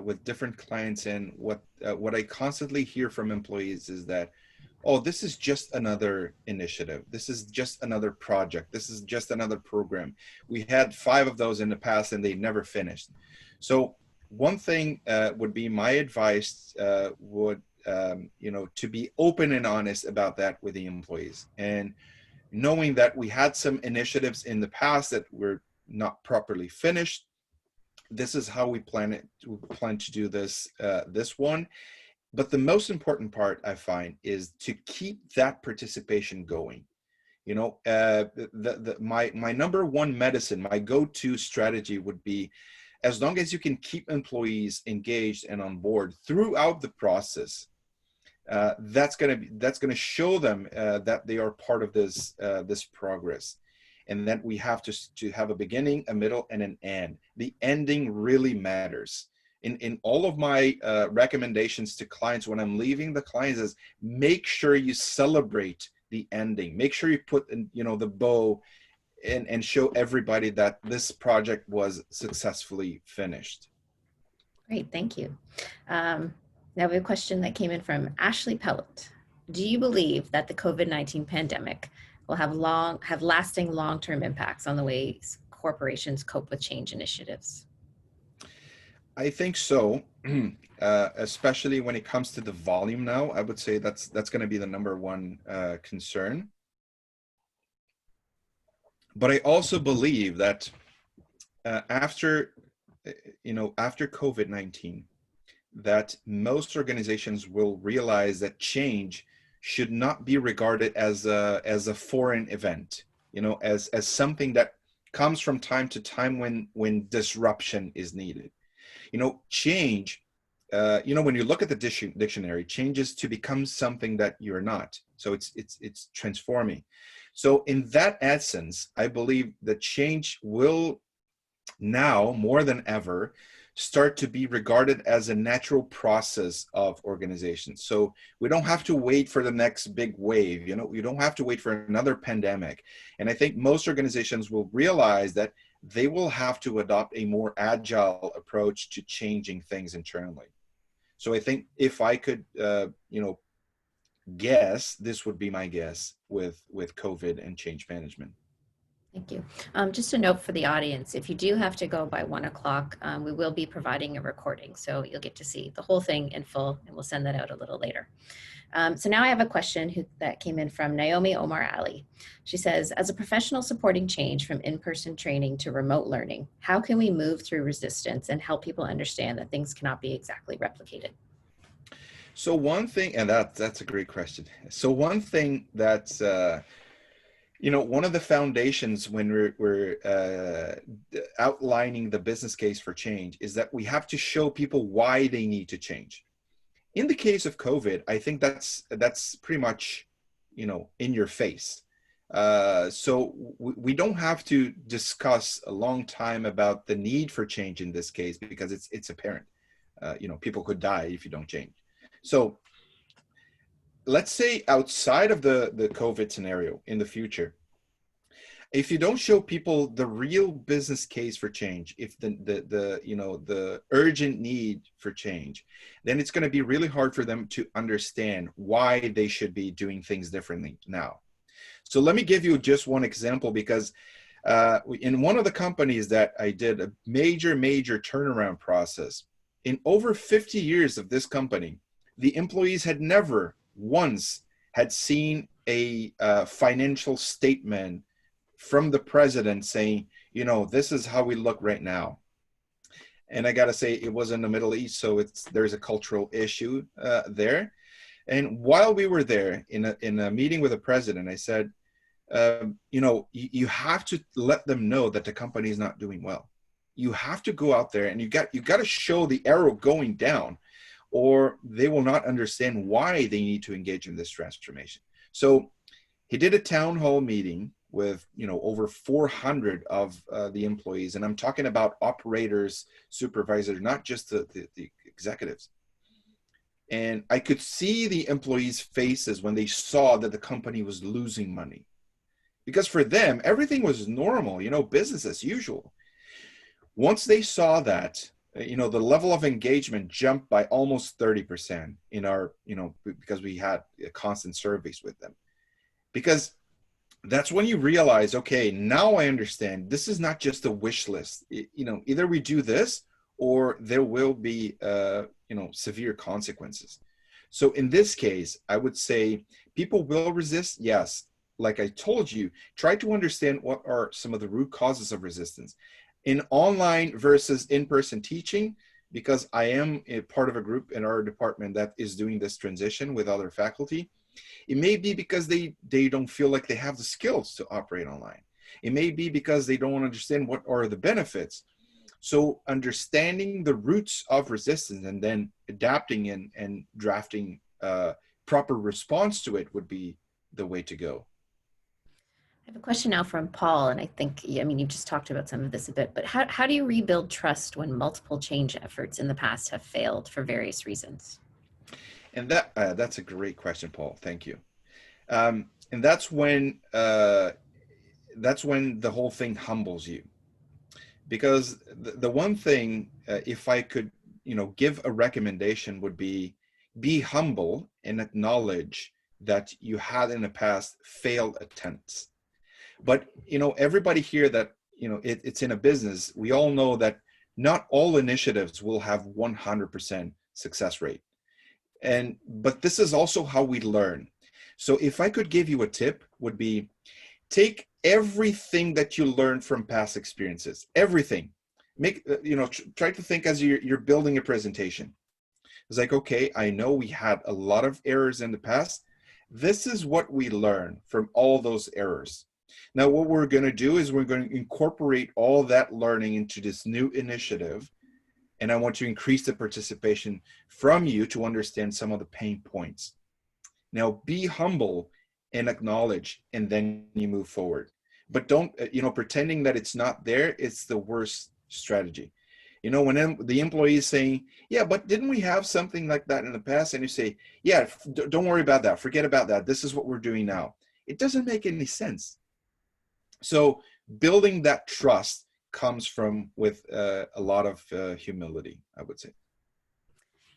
with different clients, and what I constantly hear from employees is that, oh, this is just another initiative. This is just another project. This is just another program. We had 5 of those in the past and they never finished. So one thing would be my advice to be open and honest about that with the employees. And knowing that we had some initiatives in the past that were not properly finished, this is how we plan to do this one. But the most important part, I find, is to keep that participation going. My number one medicine, my go-to strategy would be, as long as you can keep employees engaged and on board throughout the process, that's gonna show them that they are part of this progress, and that we have to have a beginning, a middle, and an end. The ending really matters. In all of my recommendations to clients when I'm leaving the clients is, make sure you celebrate the ending. Make sure you put in, the bow and show everybody that this project was successfully finished. Great, thank you. Now we have a question that came in from Ashley Pellet. Do you believe that the COVID-19 pandemic will have lasting long-term impacts on the ways corporations cope with change initiatives? I think so, especially when it comes to the volume now. I would say that's going to be the number one concern. But I also believe that after COVID-19, that most organizations will realize that change should not be regarded as a foreign event, as something that comes from time to time when disruption is needed. Change, when you look at the dictionary, change is to become something that you're not. So it's transforming. So in that essence, I believe that change will now more than ever start to be regarded as a natural process of organizations. So we don't have to wait for the next big wave. We don't have to wait for another pandemic. And I think most organizations will realize that they will have to adopt a more agile approach to changing things internally. So I think if I could, guess, this would be my guess with COVID and change management. Thank you. Just a note for the audience, if you do have to go by 1 o'clock, we will be providing a recording. So you'll get to see the whole thing in full, and we'll send that out a little later. So now I have a question that came in from Naomi Omar Ali. She says, as a professional supporting change from in-person training to remote learning, how can we move through resistance and help people understand that things cannot be exactly replicated? So one thing, and that's a great question. So one thing that's, one of the foundations when we're outlining the business case for change is that we have to show people why they need to change. In the case of COVID, I think that's pretty much, in your face. So we don't have to discuss a long time about the need for change in this case, because it's apparent. People could die if you don't change. So let's say outside of the COVID scenario in the future, if you don't show people the real business case for change, if the urgent need for change, then it's going to be really hard for them to understand why they should be doing things differently now. So let me give you just one example, because in one of the companies that I did a major turnaround process, in over 50 years of this company, the employees had never once had seen a financial statement from the president saying, this is how we look right now. And I got to say, it was in the Middle East, so there's a cultural issue there. And while we were there in a meeting with the president, I said, you have to let them know that the company is not doing well. You have to go out there and you got to show the arrow going down, or they will not understand why they need to engage in this transformation. So he did a town hall meeting with over 400 of the employees, and I'm talking about operators, supervisors, not just the executives. And I could see the employees' faces when they saw that the company was losing money, because for them everything was normal, business as usual. Once they saw that, the level of engagement jumped by almost 30% in our, because we had constant surveys with them. Because that's when you realize, okay, now I understand this is not just a wish list. Either we do this or there will be, severe consequences. So in this case, I would say people will resist. Yes. Like I told you, try to understand what are some of the root causes of resistance in online versus in-person teaching, because I am a part of a group in our department that is doing this transition with other faculty. It may be because they don't feel like they have the skills to operate online. It may be because they don't understand what are the benefits. So understanding the roots of resistance and then adapting and drafting proper response to it would be the way to go. I have a question now from Paul, and I think, you just talked about some of this a bit, but how do you rebuild trust when multiple change efforts in the past have failed for various reasons? And that's a great question, Paul. Thank you. And that's when the whole thing humbles you, because the one thing, if I could, give a recommendation, would be humble and acknowledge that you had in the past failed attempts. But everybody here that it's in a business, we all know that not all initiatives will have 100% success rate. But this is also how we learn. So if I could give you a tip, would be take everything that you learned from past experiences, everything. Try to think as you're building a presentation. It's like, okay, I know we had a lot of errors in the past. This is what we learned from all those errors. Now, what we're going to do is we're going to incorporate all that learning into this new initiative. And I want to increase the participation from you to understand some of the pain points. Now, be humble and acknowledge, and then you move forward. But don't, pretending that it's not there, it's the worst strategy. When the employee is saying, yeah, but didn't we have something like that in the past? And you say, yeah, don't worry about that. Forget about that. This is what we're doing now. It doesn't make any sense. So building that trust comes with a lot of humility, I would say.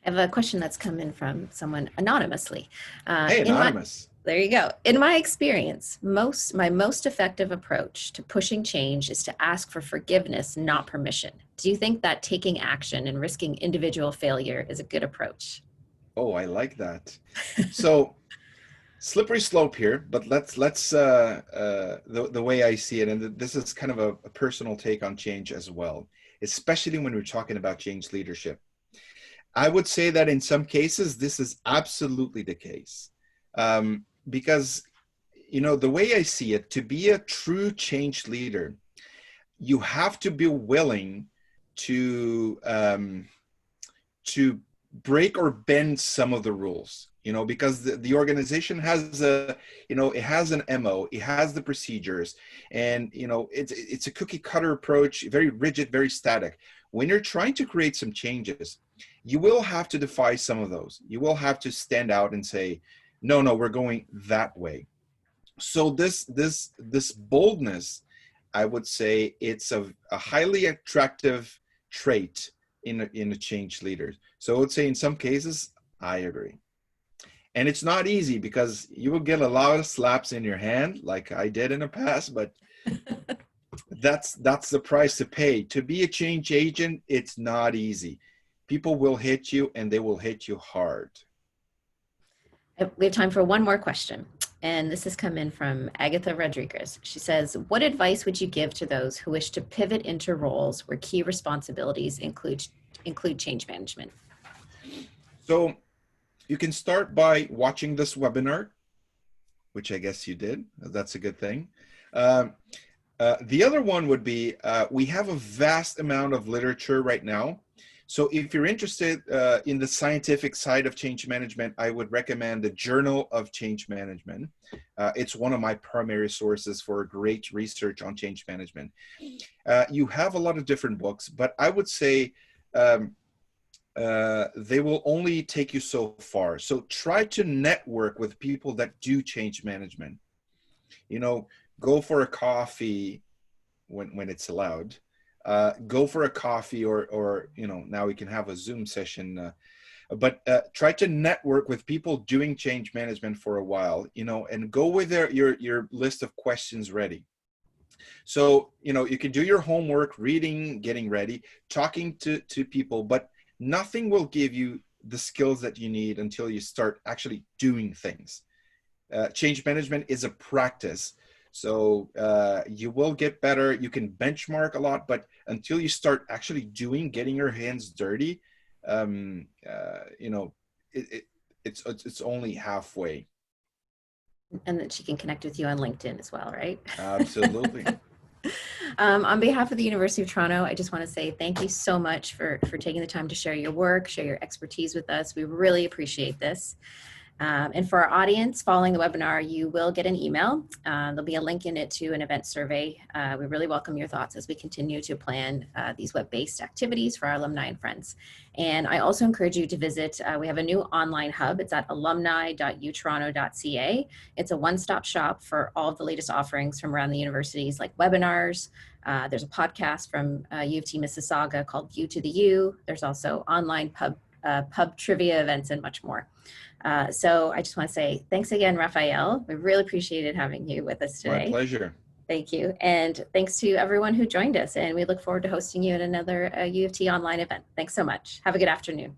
I have a question that's come in from someone anonymously. Hey, anonymous. There you go. In my experience, my most effective approach to pushing change is to ask for forgiveness, not permission. Do you think that taking action and risking individual failure is a good approach? Oh, I like that. So slippery slope here, but let's the way I see it, and this is kind of a personal take on change as well, especially when we're talking about change leadership. I would say that in some cases, this is absolutely the case. Because, the way I see it, to be a true change leader, you have to be willing to break or bend some of the rules, because the organization has it has an MO, it has the procedures, and, it's a cookie cutter approach, very rigid, very static. When you're trying to create some changes, you will have to defy some of those. You will have to stand out and say, no, we're going that way. So this boldness I would say it's a highly attractive trait in a change leader. So I would say in some cases, I agree. And it's not easy because you will get a lot of slaps in your hand like I did in the past, but that's the price to pay. To be a change agent, it's not easy. People will hit you and they will hit you hard. We have time for one more question. And this has come in from Agatha Rodriguez. She says, what advice would you give to those who wish to pivot into roles where key responsibilities include change management? So you can start by watching this webinar, which I guess you did. That's a good thing. The other one would be, we have a vast amount of literature right now. So if you're interested in the scientific side of change management, I would recommend the Journal of Change Management. It's one of my primary sources for great research on change management. You have a lot of different books, but I would say they will only take you so far. So try to network with people that do change management. You know, go for a coffee when it's allowed. Go for a coffee or you know, now we can have a Zoom session, but try to network with people doing change management for a while, you know, and go with your list of questions ready. So, you know, you can do your homework, reading, getting ready, talking to people, but nothing will give you the skills that you need until you start actually doing things. Change management is a practice. So you will get better. You can benchmark a lot, but until you start actually getting your hands dirty, you know, it's only halfway. And that she can connect with you on LinkedIn as well, right? Absolutely. On behalf of the University of Toronto, I just want to say thank you so much for taking the time to share your work, share your expertise with us. We really appreciate this. And for our audience following the webinar, you will get an email. There'll be a link in it to an event survey. We really welcome your thoughts as we continue to plan these web-based activities for our alumni and friends. And I also encourage you to visit, we have a new online hub. It's at alumni.utoronto.ca. It's a one-stop shop for all of the latest offerings from around the universities, like webinars. There's a podcast from U of T Mississauga called U to the U. There's also online pub trivia events and much more. So I just want to say thanks again, Rafael. We really appreciated having you with us today. My pleasure. Thank you. And thanks to everyone who joined us. And we look forward to hosting you at another U of T online event. Thanks so much. Have a good afternoon.